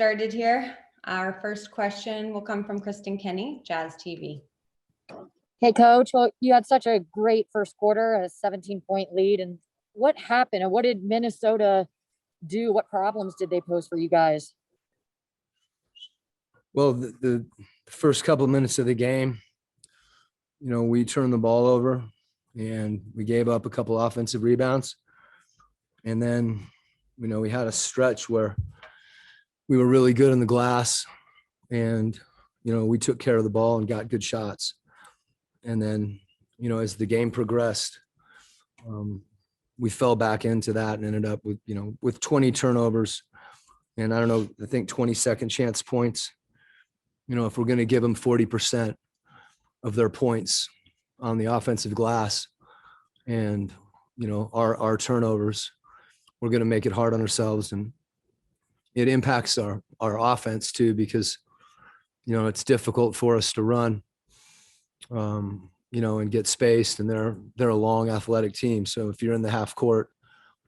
started here. Our first question will come from Kristen Kenny, Jazz TV. Hey, Coach. Well, you had such a great first quarter, a 17-point lead. And what happened? And what did Minnesota do? What problems did they pose for you guys? Well, the first couple of minutes of the game, we turned the ball over and we gave up a couple offensive rebounds. And then, we had a stretch where we were really good in the glass and, we took care of the ball and got good shots. And then, as the game progressed, we fell back into that and ended up with 20 turnovers and I think 20 second chance points. If we're going to give them 40% of their points on the offensive glass and, our turnovers, we're going to make it hard on ourselves, and it impacts our offense too, because, it's difficult for us to run, and get spaced, and they're a long athletic team. So if you're in the half court,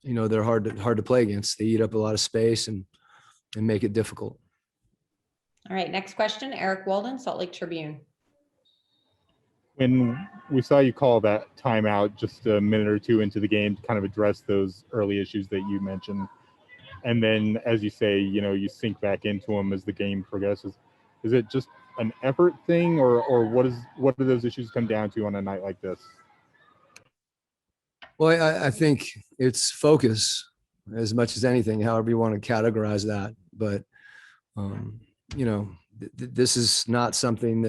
they're hard to play against. They eat up a lot of space and make it difficult. All right, next question, Eric Walden, Salt Lake Tribune. When we saw you call that timeout just a minute or two into the game to kind of address those early issues that you mentioned, and then, as you say, you sink back into them as the game progresses, is it just an effort thing, or what do those issues come down to on a night like this? Well, I think it's focus as much as anything, however you want to categorize that. But, this is not something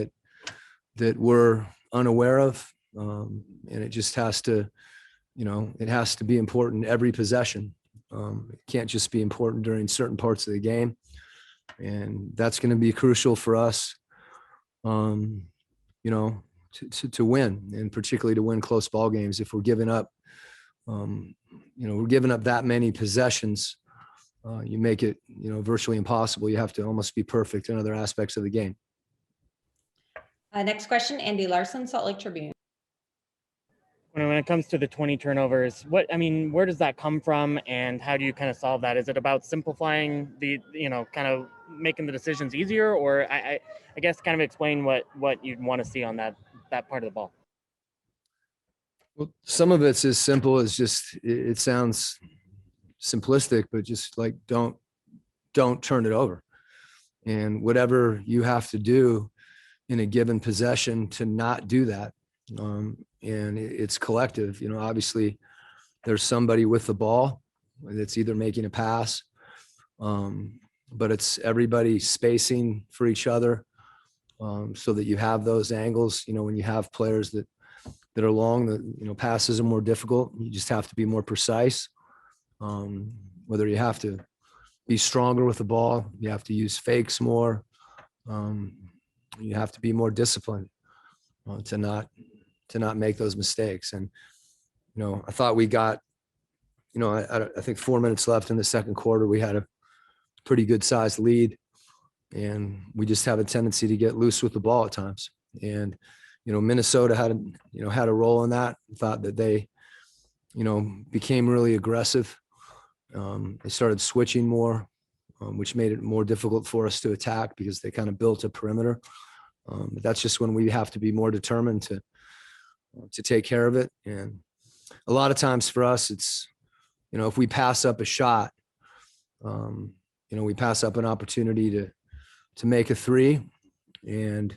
that we're unaware of. And it just has to, it has to be important every possession. It can't just be important during certain parts of the game. And that's going to be crucial for us, to win, and particularly to win close ball games. If we're giving up, we're giving up that many possessions, you make it, virtually impossible. You have to almost be perfect in other aspects of the game. Next question, Andy Larson, Salt Lake Tribune. When it comes to the 20 turnovers, where does that come from, and how do you kind of solve that? Is it about simplifying the, kind of making the decisions easier, or I guess kind of explain what you'd want to see on that part of the ball? Well, some of it's as simple as just, it sounds simplistic, but just like, don't turn it over. And whatever you have to do in a given possession to not do that. And it's collective, obviously there's somebody with the ball that's either making a pass, but it's everybody spacing for each other, so that you have those angles. When you have players that are long, the passes are more difficult. You just have to be more precise. Whether you have to be stronger with the ball, you have to use fakes more. You have to be more disciplined to not make those mistakes. And, I thought we got, I think 4 minutes left in the second quarter, we had a pretty good sized lead, and we just have a tendency to get loose with the ball at times. And, Minnesota had a role in that. I thought that they, became really aggressive. They started switching more, which made it more difficult for us to attack because they kind of built a perimeter. But that's just when we have to be more determined to take care of it. And a lot of times for us, it's, if we pass up a shot, we pass up an opportunity to make a three, and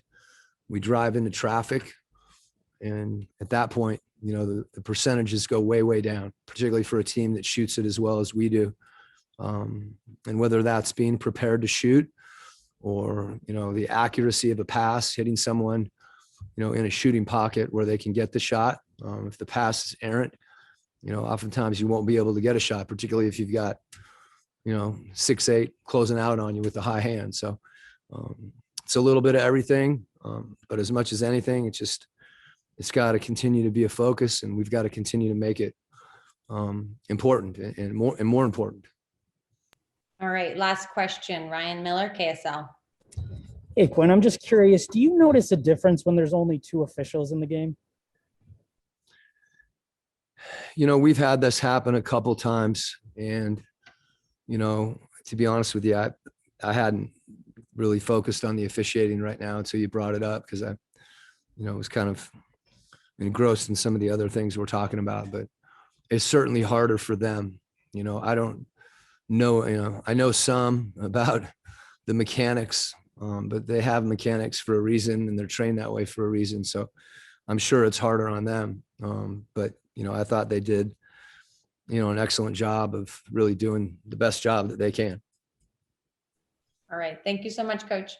we drive into traffic. And at that point, the percentages go way, way down, particularly for a team that shoots it as well as we do. And whether that's being prepared to shoot, or, the accuracy of a pass, hitting someone, in a shooting pocket where they can get the shot. If the pass is errant, oftentimes you won't be able to get a shot, particularly if you've got, 6'8" closing out on you with the high hand. So it's a little bit of everything. But as much as anything, it's got to continue to be a focus, and we've got to continue to make it important and more important. All right, last question, Ryan Miller, KSL. Hey, Quinn, I'm just curious, do you notice a difference when there's only two officials in the game? We've had this happen a couple times, and, to be honest with you, I hadn't really focused on the officiating right now until you brought it up, because I, was kind of engrossed in some of the other things we're talking about, but it's certainly harder for them. I don't know, I know some about the mechanics, but they have mechanics for a reason and they're trained that way for a reason. So I'm sure it's harder on them. But, I thought they did, an excellent job of really doing the best job that they can. All right. Thank you so much, Coach.